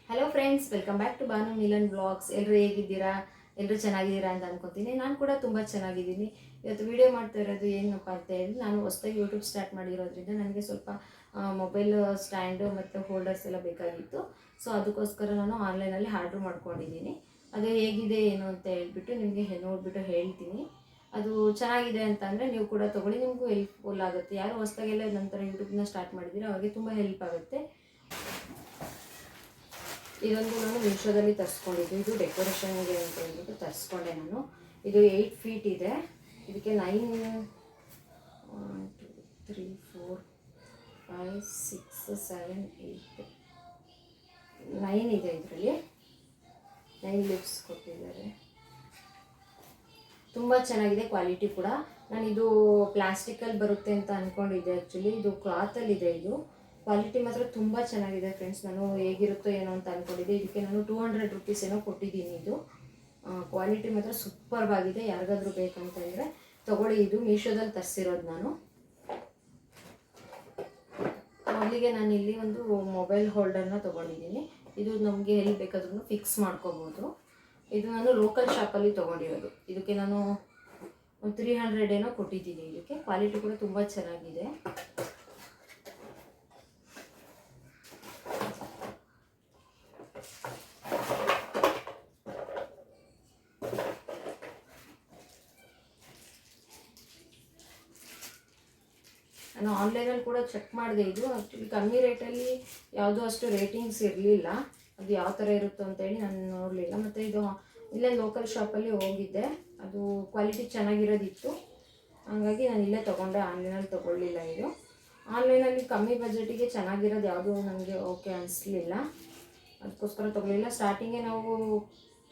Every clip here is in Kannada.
Hello friends, welcome back to Banu Milan blogs. ಎಲ್ಲರೂ ಹೇಗಿದ್ದೀರಾ? ಎಲ್ಲರೂ ಚೆನ್ನಾಗಿದ್ದೀರಾ ಅಂತ ಅನ್ಕೋತೀನಿ. ನಾನು ಕೂಡ ತುಂಬ ಚೆನ್ನಾಗಿದ್ದೀನಿ. ಇವತ್ತು ವಿಡಿಯೋ ಮಾಡ್ತಾ ಇರೋದು ಏನಪ್ಪ ಅಂತ ಹೇಳಿ, ನಾನು ಹೊಸದಾಗಿ ಯೂಟ್ಯೂಬ್ ಸ್ಟಾರ್ಟ್ ಮಾಡಿರೋದ್ರಿಂದ ನನಗೆ ಸ್ವಲ್ಪ ಮೊಬೈಲ್ ಸ್ಟ್ಯಾಂಡು ಮತ್ತು ಹೋಲ್ಡರ್ಸ್ ಎಲ್ಲ ಬೇಕಾಗಿತ್ತು. ಸೊ ಅದಕ್ಕೋಸ್ಕರ ನಾನು ಆನ್ಲೈನಲ್ಲಿ ಆರ್ಡ್ರ್ ಮಾಡ್ಕೊಂಡಿದ್ದೀನಿ. ಅದು ಹೇಗಿದೆ ಏನು ಅಂತ ಹೇಳ್ಬಿಟ್ಟು ನಿಮಗೆ ನೋಡಿಬಿಟ್ಟು ಹೇಳ್ತೀನಿ. ಅದು ಚೆನ್ನಾಗಿದೆ ಅಂತ ಅಂದರೆ ನೀವು ಕೂಡ ತೊಗೊಳ್ಳಿ, ನಿಮಗೂ ಹೆಲ್ಪ್ಫುಲ್ ಆಗುತ್ತೆ. ಯಾರು ಹೊಸದಾಗೆಲ್ಲ ನಂತರ ಯೂಟ್ಯೂಬ್ನ ಸ್ಟಾರ್ಟ್ ಮಾಡಿದ್ದೀರಾ ಅವ್ರಿಗೆ ತುಂಬ ಹೆಲ್ಪ್ ಆಗುತ್ತೆ. ಇದೊಂದು ನಾನು ಮೀಶೋದಲ್ಲಿ ತರಿಸ್ಕೊಂಡಿದ್ದು. ಇದು ಡೆಕೋರೇಷನ್ಗೆ ಅಂತ ಹೇಳ್ಬಿಟ್ಟು ತರಿಸ್ಕೊಂಡೆ ನಾನು. ಇದು 8 ಫೀಟ್ ಇದೆ. ಇದಕ್ಕೆ 9 1 2 3 4 5 6 7 8 9 ಇದೆ. ಇದರಲ್ಲಿ 9 ಲಿಪ್ಸ್ ಕೊಟ್ಟಿದ್ದಾರೆ. ತುಂಬ ಚೆನ್ನಾಗಿದೆ ಕ್ವಾಲಿಟಿ ಕೂಡ. ನಾನಿದು ಪ್ಲಾಸ್ಟಿಕಲ್ಲಿ ಬರುತ್ತೆ ಅಂತ ಅಂದ್ಕೊಂಡಿದ್ದೆ. ಆ್ಯಕ್ಚುಲಿ ಇದು ಕ್ಲಾತಲ್ಲಿದೆ. ಇದು ಕ್ವಾಲಿಟಿ ಮಾತ್ರ ತುಂಬ ಚೆನ್ನಾಗಿದೆ ಫ್ರೆಂಡ್ಸ್. ನಾನು ಹೇಗಿರುತ್ತೋ ಏನೋ ಅಂತ ಅಂದ್ಕೊಂಡಿದ್ದೆ. ಇದಕ್ಕೆ ನಾನು 200 ರುಪೀಸ್ ಏನೋ ಕೊಟ್ಟಿದ್ದೀನಿ. ಇದು ಕ್ವಾಲಿಟಿ ಮಾತ್ರ ಸೂಪರ್ವಾಗಿದೆ. ಯಾರಿಗಾದ್ರೂ ಬೇಕಂತಂದರೆ ತೊಗೊಳ್ಳಿ. ಇದು ಮೀಶೋದಲ್ಲಿ ತರಿಸಿರೋದು ನಾನು. ಮೊದಲಿಗೆ ನಾನು ಇಲ್ಲಿ ಒಂದು ಮೊಬೈಲ್ ಹೋಲ್ಡರ್ನ ತೊಗೊಂಡಿದ್ದೀನಿ. ಇದು ನಮಗೆ ಎಲ್ಲಿ ಬೇಕಾದ್ರೂ ಫಿಕ್ಸ್ ಮಾಡ್ಕೋಬೋದು. ಇದು ನಾನು ಲೋಕಲ್ ಶಾಪಲ್ಲಿ ತೊಗೊಂಡಿರೋದು. ಇದಕ್ಕೆ ನಾನು ಒಂದು 300 ಏನೋ ಕೊಟ್ಟಿದ್ದೀನಿ. ಇದಕ್ಕೆ ಕ್ವಾಲಿಟಿ ಕೂಡ ತುಂಬ ಚೆನ್ನಾಗಿದೆ. ನಾನು ಆನ್ಲೈನಲ್ಲಿ ಕೂಡ ಚೆಕ್ ಮಾಡಿದೆ. ಇದು ಆ್ಯಕ್ಚುಲಿ ಕಮ್ಮಿ ರೇಟಲ್ಲಿ ಯಾವುದೂ ಅಷ್ಟು ರೇಟಿಂಗ್ಸ್ ಇರಲಿಲ್ಲ. ಅದು ಯಾವ ಥರ ಇರುತ್ತೋ ಅಂತೇಳಿ ನಾನು ನೋಡಲಿಲ್ಲ. ಮತ್ತು ಇದು ಇಲ್ಲೇ ಲೋಕಲ್ ಶಾಪಲ್ಲಿ ಹೋಗಿದ್ದೆ. ಅದು ಕ್ವಾಲಿಟಿ ಚೆನ್ನಾಗಿರೋದಿತ್ತು. ಹಾಗಾಗಿ ನಾನು ಇಲ್ಲೇ ತೊಗೊಂಡೆ, ಆನ್ಲೈನಲ್ಲಿ ತೊಗೊಳ್ಳಿಲ್ಲ. ಇದು ಆನ್ಲೈನಲ್ಲಿ ಕಮ್ಮಿ ಬಜೆಟಿಗೆ ಚೆನ್ನಾಗಿರೋದು ಯಾವುದೂ ನನಗೆ ಓಕೆ ಅನಿಸ್ಲಿಲ್ಲ. ಅದಕ್ಕೋಸ್ಕರ ತೊಗೊಳ್ಳಿಲ್ಲ. ಸ್ಟಾರ್ಟಿಂಗೇ ನಾವು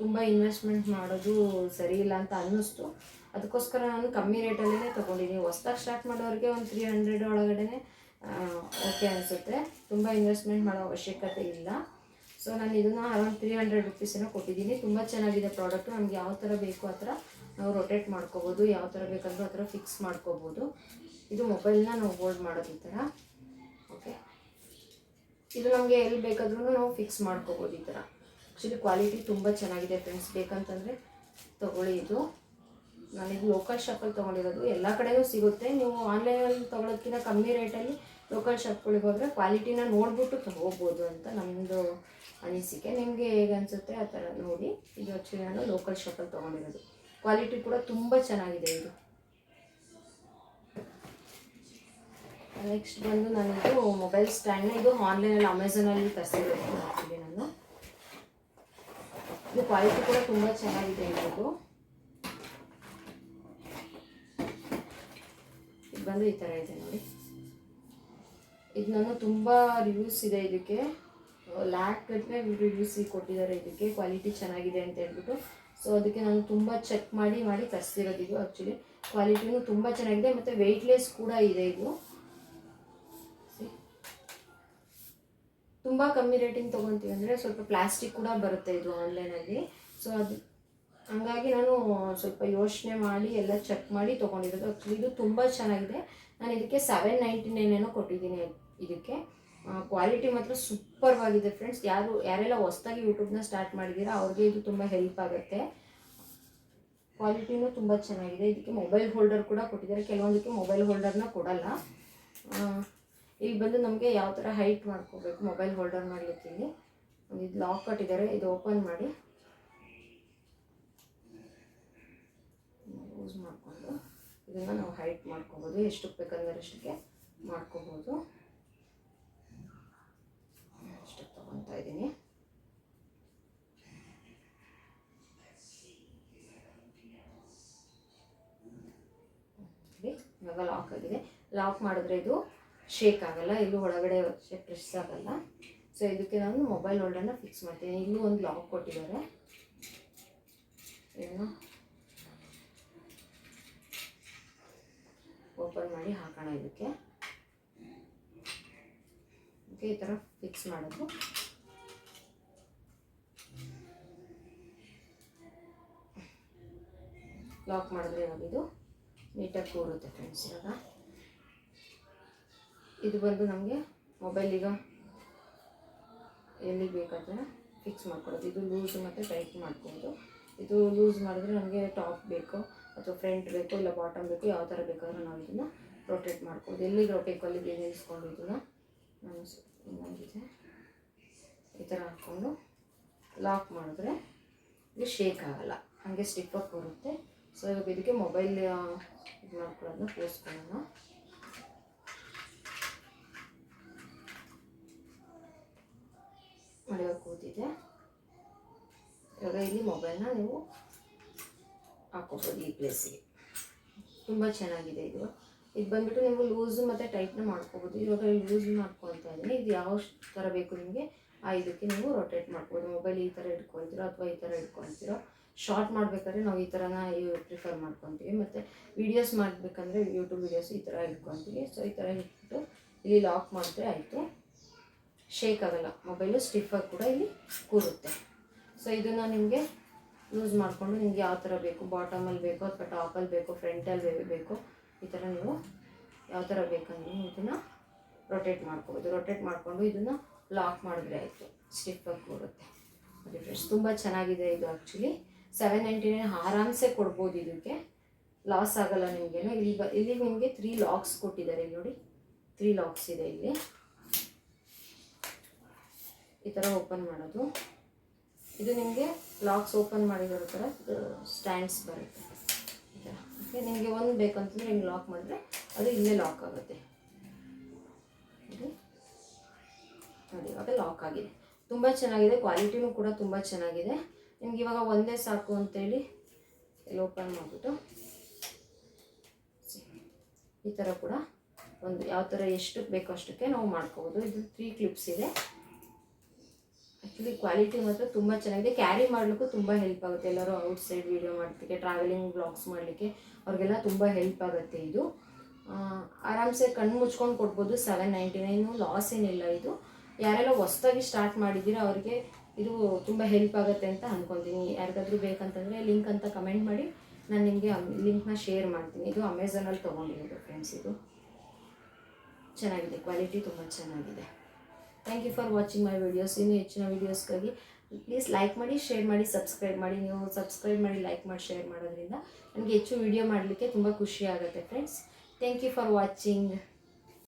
ತುಂಬ ಇನ್ವೆಸ್ಟ್ಮೆಂಟ್ ಮಾಡೋದು ಸರಿ ಇಲ್ಲ ಅಂತ ಅನ್ನಿಸ್ತು. ಅದಕ್ಕೋಸ್ಕರ ನಾನು ಕಮ್ಮಿ ರೇಟಲ್ಲೇ ತೊಗೊಂಡಿದ್ದೀನಿ. ಹೊಸ್ದಾಗಿ ಸ್ಟಾರ್ಟ್ ಮಾಡೋರಿಗೆ ಒಂದು 300 ಒಳಗಡೆ ಓಕೆ ಅನಿಸುತ್ತೆ. ತುಂಬ ಇನ್ವೆಸ್ಟ್ಮೆಂಟ್ ಮಾಡೋ ಅವಶ್ಯಕತೆ ಇಲ್ಲ. ಸೊ ನಾನು ಇದನ್ನು ಅರೌಂಡ್ 300 ರುಪೀಸನ್ನು ಕೊಟ್ಟಿದ್ದೀನಿ. ತುಂಬ ಚೆನ್ನಾಗಿದೆ ಪ್ರಾಡಕ್ಟು. ನಮ್ಗೆ ಯಾವ ಥರ ಬೇಕು ಆ ಥರ ನಾವು ರೊಟೇಟ್ ಮಾಡ್ಕೋಬೋದು. ಯಾವ ಥರ ಬೇಕಂದ್ರೂ ಆ ಥರ ಫಿಕ್ಸ್ ಮಾಡ್ಕೋಬೋದು. ಇದು ಮೊಬೈಲ್ನ ನಾವು ಹೋಲ್ಡ್ ಮಾಡೋದು ಈ ಥರ. ಓಕೆ, ಇದು ನಮಗೆ ಎಲ್ಲಿ ಬೇಕಾದ್ರೂ ನಾವು ಫಿಕ್ಸ್ ಮಾಡ್ಕೋಬೋದು ಈ ಥರ. ಆ್ಯಕ್ಚುಲಿ ಕ್ವಾಲಿಟಿ ತುಂಬ ಚೆನ್ನಾಗಿದೆ ಫ್ರೆಂಡ್ಸ್. ಬೇಕಂತಂದರೆ ತೊಗೊಳ್ಳಿ. ಇದು ನಾನಿದು ಲೋಕಲ್ ಶಾಪಲ್ಲಿ ತೊಗೊಂಡಿರೋದು. ಎಲ್ಲ ಕಡೆಯೂ ಸಿಗುತ್ತೆ. ನೀವು ಆನ್ಲೈನಲ್ಲಿ ತೊಗೊಳೋದಕ್ಕಿಂತ ಕಮ್ಮಿ ರೇಟಲ್ಲಿ ಲೋಕಲ್ ಶಾಪ್ಗಳಿಗೆ ಹೋದರೆ ಕ್ವಾಲಿಟಿನ ನೋಡ್ಬಿಟ್ಟು ತೊಗೋಬೋದು ಅಂತ ನಮ್ಮದು ಅನಿಸಿಕೆ. ನಿಮಗೆ ಹೇಗೆ ಅನಿಸುತ್ತೆ ಆ ಥರ ನೋಡಿ. ಇದು ಆ್ಯಕ್ಚುಲಿ ನಾನು ಲೋಕಲ್ ಶಾಪಲ್ಲಿ ತೊಗೊಂಡಿರೋದು. ಕ್ವಾಲಿಟಿ ಕೂಡ ತುಂಬ ಚೆನ್ನಾಗಿದೆ. ಇದು ನೆಕ್ಸ್ಟ್ ಬಂದು ನಾನಿದು ಮೊಬೈಲ್ ಸ್ಟ್ಯಾಂಡ್ನ ಇದು ಆನ್ಲೈನಲ್ಲಿ ಅಮೆಝಾನಲ್ಲಿ ತರಿಸಿರೋದು. ಆ್ಯಕ್ಚುಲಿ ನಾನು ಇದು ಕ್ವಾಲಿಟಿ ಕೂಡ ತುಂಬ ಚೆನ್ನಾಗಿದೆ. ಇದು ಬಂದು ಈ ಥರ ಇದೆ ನೋಡಿ. ಇದು ನಾನು ತುಂಬ ರಿವ್ಯೂಸ್ ಇದೆ. ಇದಕ್ಕೆ ಲ್ಯಾಕ್ ಗಟ್ಟಲೆ ರಿವ್ಯೂಸ್ ಕೊಟ್ಟಿದ್ದಾರೆ. ಇದಕ್ಕೆ ಕ್ವಾಲಿಟಿ ಚೆನ್ನಾಗಿದೆ ಅಂತ ಹೇಳ್ಬಿಟ್ಟು. ಸೊ ಅದಕ್ಕೆ ನಾನು ತುಂಬ ಚೆಕ್ ಮಾಡಿ ತರಿಸಿರೋದು. ಇದು ಆ್ಯಕ್ಚುಲಿ ಕ್ವಾಲಿಟಿನೂ ತುಂಬ ಚೆನ್ನಾಗಿದೆ ಮತ್ತು ವೆಯ್ಟ್ಲೆಸ್ ಕೂಡ ಇದೆ. ಇದು ತುಂಬ ಕಮ್ಮಿ ರೇಟಿಂಗ್ ತೊಗೊತೀವಿ ಅಂದರೆ ಸ್ವಲ್ಪ ಪ್ಲಾಸ್ಟಿಕ್ ಕೂಡ ಬರುತ್ತೆ ಇದು ಆನ್ಲೈನಲ್ಲಿ. ಸೊ ಅದು ಹಂಗಾಗಿ ನಾನು ಸ್ವಲ್ಪ ಯೋಚನೆ ಮಾಡಿ ಎಲ್ಲ ಚೆಕ್ ಮಾಡಿ ತೊಗೊಂಡಿರೋದು. ಆ್ಯಕ್ಚುಲಿ ಇದು ತುಂಬ ಚೆನ್ನಾಗಿದೆ. ನಾನು ಇದಕ್ಕೆ 799 ಏನೋ ಕೊಟ್ಟಿದ್ದೀನಿ. ಇದಕ್ಕೆ ಕ್ವಾಲಿಟಿ ಮಾತ್ರ ಸೂಪರ್ವಾಗಿದೆ ಫ್ರೆಂಡ್ಸ್. ಯಾರೆಲ್ಲ ಹೊಸದಾಗಿ ಯೂಟ್ಯೂಬ್ನ ಸ್ಟಾರ್ಟ್ ಮಾಡಿದ್ದೀರಾ ಅವ್ರಿಗೆ ಇದು ತುಂಬ ಹೆಲ್ಪ್ ಆಗುತ್ತೆ. ಕ್ವಾಲಿಟಿನೂ ತುಂಬ ಚೆನ್ನಾಗಿದೆ. ಇದಕ್ಕೆ ಮೊಬೈಲ್ ಹೋಲ್ಡರ್ ಕೂಡ ಕೊಟ್ಟಿದ್ದಾರೆ. ಕೆಲವೊಂದಕ್ಕೆ ಮೊಬೈಲ್ ಹೋಲ್ಡರ್ನ ಕೊಡಲ್ಲ. ಇಲ್ಲಿ ಬಂದು ನಮಗೆ ಯಾವ ಥರ ಹೈಟ್ ಮಾಡ್ಕೋಬೇಕು ಮೊಬೈಲ್ ಹೋಲ್ಡರ್ ಮಾಡಲಿಕ್ಕೆ ಇಲ್ಲಿ ಇದು ಲಾಕ್ ಕೊಟ್ಟಿದ್ದಾರೆ. ಇದು ಓಪನ್ ಮಾಡಿ ಯೂಸ್ ಮಾಡಿಕೊಂಡು ಇದನ್ನು ನಾವು ಹೈಟ್ ಮಾಡ್ಕೋಬೋದು. ಎಷ್ಟಕ್ಕೆ ಬೇಕಂದ್ರೆ ಅಷ್ಟಕ್ಕೆ ಮಾಡ್ಕೋಬೋದು. ಅಷ್ಟಕ್ಕೆ ತೊಗೊತಾ ಇದ್ದೀನಿ. ಇವಾಗ ಲಾಕ್ ಆಗಿದೆ. ಲಾಕ್ ಮಾಡಿದ್ರೆ ಇದು ಶೇಕ್ ಆಗಲ್ಲ, ಇಲ್ಲೂ ಒಳಗಡೆ ಪ್ರೆಸ್ ಆಗಲ್ಲ. ಸೊ ಇದಕ್ಕೆ ನಾನು ಮೊಬೈಲ್ ಹೋಲ್ಡರ್ನ ಫಿಕ್ಸ್ ಮಾಡ್ತೀನಿ. ಇಲ್ಲೂ ಒಂದು ಲಾಕ್ ಕೊಟ್ಟಿದ್ದಾರೆ. ಇದನ್ನು ಓಪನ್ ಮಾಡಿ ಹಾಕೋಣ. ಇದಕ್ಕೆ ಓಕೆ, ಈ ಥರ ಫಿಕ್ಸ್ ಮಾಡೋದು. ಲಾಕ್ ಮಾಡಿದ್ರೆ ಇವಾಗ ಇದು ನೀಟಾಗಿ ಕೂರುತ್ತೆ ಫ್ರೆಂಡ್ಸ್. ಇವಾಗ ಇದು ಬಂದು ನಮಗೆ ಮೊಬೈಲ್ ಈಗ ಎಲ್ಲಿ ಬೇಕಾದರೆ ಫಿಕ್ಸ್ ಮಾಡ್ಕೊಳ್ಳೋದು. ಇದು ಲೂಸ್ ಮತ್ತು ಟೈಟ್ ಮಾಡ್ಕೊಳ್ಳೋದು. ಇದು ಲೂಸ್ ಮಾಡಿದ್ರೆ ನಮಗೆ ಟಾಪ್ ಬೇಕು ಅಥವಾ ಫ್ರಂಟ್ ಬೇಕು ಇಲ್ಲ ಬಾಟಮ್ ಬೇಕು, ಯಾವ ಥರ ಬೇಕಾದ್ರೂ ನಾವು ಇದನ್ನು ರೊಟೇಟ್ ಮಾಡ್ಕೊಳ್ಳೋದು. ಎಲ್ಲಿಗೆ ಬೇಕು ಅಲ್ಲಿಗೆ ನಿಲ್ಲಿಸ್ಕೊಂಡು ಇದನ್ನು ನಾನು ಇನ್ನೊಂದಿದೆ ಈ ಥರ ಹಾಕ್ಕೊಂಡು ಲಾಕ್ ಮಾಡಿದ್ರೆ ಇದು ಶೇಕ್ ಆಗೋಲ್ಲ, ಹಾಗೆ ಸ್ಟಿಫಾಗಿ ಬರುತ್ತೆ. ಸೊ ಇವಾಗ ಇದಕ್ಕೆ ಮೊಬೈಲ್ ಇದು ಮಾಡ್ಕೊಳ್ಳೋದನ್ನ ಕೂರಿಸ್ಕೊಳ್ಳೋಣ. ಇವಾಗ ಕೂತಿದೆ. ಇವಾಗ ಇಲ್ಲಿ ಮೊಬೈಲ್ನ ನೀವು ಹಾಕೋಬೋದು ಈ ಪ್ಲೇಸಿಗೆ. ತುಂಬ ಚೆನ್ನಾಗಿದೆ ಇದು. ಇದು ಬಂದುಬಿಟ್ಟು ನೀವು ಲೂಸು ಮತ್ತು ಟೈಟ್ನ ಮಾಡ್ಕೋಬೋದು. ಇವಾಗ ಲೂಸ್ ಮಾಡ್ಕೊಳ್ತಾ ಇದ್ದೀನಿ. ಇದು ಯಾವ ಥರ ಬೇಕು ನಿಮಗೆ ಇದಕ್ಕೆ ನೀವು ರೊಟೇಟ್ ಮಾಡ್ಬೋದು. ಮೊಬೈಲ್ ಈ ಥರ ಇಟ್ಕೊಳ್ತೀರೋ ಅಥವಾ ಈ ಥರ ಇಟ್ಕೊಳ್ತೀರೋ. ಶಾರ್ಟ್ ಮಾಡಬೇಕಾದ್ರೆ ನಾವು ಈ ಥರನ ಪ್ರಿಫರ್ ಮಾಡ್ಕೊತೀವಿ. ಮತ್ತು ವೀಡಿಯೋಸ್ ಮಾಡಬೇಕಂದ್ರೆ ಯೂಟ್ಯೂಬ್ ವೀಡಿಯೋಸ್ ಈ ಥರ ಇಟ್ಕೊತೀವಿ. ಸೊ ಈ ಥರ ಇಟ್ಬಿಟ್ಟು ಇಲ್ಲಿ ಲಾಕ್ ಮಾಡಿದ್ರೆ ಆಯಿತು, ಶೇಕ್ ಆಗೋಲ್ಲ. ಮೊಬೈಲು ಸ್ಟಿಫಾಗಿ ಕೂಡ ಇಲ್ಲಿ ಕೂರುತ್ತೆ. ಸೊ ಇದನ್ನು ನಿಮಗೆ ಯೂಸ್ ಮಾಡಿಕೊಂಡು ನಿಮ್ಗೆ ಯಾವ ಥರ ಬೇಕು, ಬಾಟಮಲ್ಲಿ ಬೇಕೋ ಅಥವಾ ಟಾಪಲ್ಲಿ ಬೇಕೋ ಫ್ರಂಟಲ್ಲಿ ಬೇಕೋ ಈ ಥರ ನೀವು ಯಾವ ಥರ ಬೇಕಂದ್ರೆ ಇದನ್ನು ರೊಟೇಟ್ ಮಾಡ್ಕೋಬೋದು. ರೊಟೇಟ್ ಮಾಡಿಕೊಂಡು ಇದನ್ನು ಲಾಕ್ ಮಾಡಿದ್ರೆ ಆಯಿತು, ಸ್ಟಿಫಾಗಿ ಕೂರುತ್ತೆ. ನೋಡಿ ಫ್ರೆಂಡ್ಸ್, ತುಂಬ ಚೆನ್ನಾಗಿದೆ ಇದು. ಆ್ಯಕ್ಚುಲಿ $799 ಆರಾಮ್ಸೆ ಕೊಡ್ಬೋದು. ಇದಕ್ಕೆ ಲಾಸ್ ಆಗೋಲ್ಲ ನಿಮಗೇನು. ಇಲ್ಲಿ ನಿಮಗೆ 3 ಲಾಕ್ಸ್ ಕೊಟ್ಟಿದ್ದಾರೆ. ಇಲ್ಲಿ ನೋಡಿ 3 ಲಾಕ್ಸ್ ಇದೆ. ಇಲ್ಲಿ ಈ ಥರ ಓಪನ್ ಮಾಡೋದು. ಇದು ನಿಮಗೆ ಲಾಕ್ಸ್ ಓಪನ್ ಮಾಡಿರೋ ಥರ ಸ್ಟ್ಯಾಂಡ್ಸ್ ಬರುತ್ತೆ ಈ ಥರ. ಓಕೆ, ನಿಮಗೆ ಒಂದು ಬೇಕಂತಂದರೆ ಹಿಂಗೆ ಲಾಕ್ ಮಾಡಿದ್ರೆ ಅದು ಇಲ್ಲೇ ಲಾಕ್ ಆಗುತ್ತೆ. ನೋಡಿ ಇವಾಗ ಲಾಕ್ ಆಗಿದೆ. ತುಂಬ ಚೆನ್ನಾಗಿದೆ, ಕ್ವಾಲಿಟಿನೂ ಕೂಡ ತುಂಬ ಚೆನ್ನಾಗಿದೆ. ನಿಮ್ಗೆ ಇವಾಗ ಒಂದೇ ಸಾಕು ಅಂತೇಳಿ ಇಲ್ಲಿ ಓಪನ್ ಮಾಡಿಬಿಟ್ಟು ಈ ಥರ ಕೂಡ ಒಂದು ಯಾವ ಥರ ಎಷ್ಟಕ್ಕೆ ಬೇಕೋ ಅಷ್ಟಕ್ಕೆ ನಾವು ಮಾಡ್ಕೋಬೋದು. ಇದು 3 ಕ್ಲಿಪ್ಸ್ ಇದೆ. ಆ್ಯಕ್ಚುಲಿ ಕ್ವಾಲಿಟಿ ಮಾತ್ರ ತುಂಬ ಚೆನ್ನಾಗಿದೆ. ಕ್ಯಾರಿ ಮಾಡಲಿಕ್ಕೂ ತುಂಬ ಹೆಲ್ಪ್ ಆಗುತ್ತೆ. ಎಲ್ಲರೂ ಔಟ್ಸೈಡ್ ವೀಡಿಯೋ ಮಾಡಲಿಕ್ಕೆ, ಟ್ರಾವೆಲಿಂಗ್ ಬ್ಲಾಗ್ಸ್ ಮಾಡಲಿಕ್ಕೆ ಅವ್ರಿಗೆಲ್ಲ ತುಂಬ ಹೆಲ್ಪ್ ಆಗುತ್ತೆ. ಇದು ಆರಾಮ್ಸೆ ಕಣ್ಣು ಮುಚ್ಕೊಂಡು ಕೊಡ್ಬೋದು. $799 ಲಾಸ್ ಏನಿಲ್ಲ. ಇದು ಯಾರೆಲ್ಲ ಹೊಸ್ದಾಗಿ ಸ್ಟಾರ್ಟ್ ಮಾಡಿದ್ದೀರಾ ಅವ್ರಿಗೆ ಇದು ತುಂಬ ಹೆಲ್ಪ್ ಆಗುತ್ತೆ ಅಂತ ಅಂದ್ಕೊತೀನಿ. ಯಾರಿಗಾದ್ರೂ ಬೇಕಂತಂದರೆ ಲಿಂಕ್ ಅಂತ ಕಮೆಂಟ್ ಮಾಡಿ, ನಾನು ನಿಮಗೆ ಲಿಂಕ್ನ ಶೇರ್ ಮಾಡ್ತೀನಿ. ಇದು ಅಮೆಝಾನಲ್ಲಿ ತೊಗೊಂಡಿರೋದು ಫ್ರೆಂಡ್ಸ್. ಇದು ಚೆನ್ನಾಗಿದೆ, ಕ್ವಾಲಿಟಿ ತುಂಬ ಚೆನ್ನಾಗಿದೆ. Thank you for watching my videos. ಇನ್ನೂ ಹೆಚ್ಚಿನ ವೀಡಿಯೋಸ್ಗಾಗಿ ಪ್ಲೀಸ್ ಲೈಕ್ ಮಾಡಿ, ಶೇರ್ ಮಾಡಿ, ಸಬ್ಸ್ಕ್ರೈಬ್ ಮಾಡಿ. ನೀವು ಸಬ್ಸ್ಕ್ರೈಬ್ ಮಾಡಿ, ಲೈಕ್ ಮಾಡಿ, ಶೇರ್ ಮಾಡೋದ್ರಿಂದ ನನಗೆ ಹೆಚ್ಚು ವೀಡಿಯೋ ಮಾಡಲಿಕ್ಕೆ ತುಂಬ ಖುಷಿ ಆಗುತ್ತೆ friends. Thank you for watching.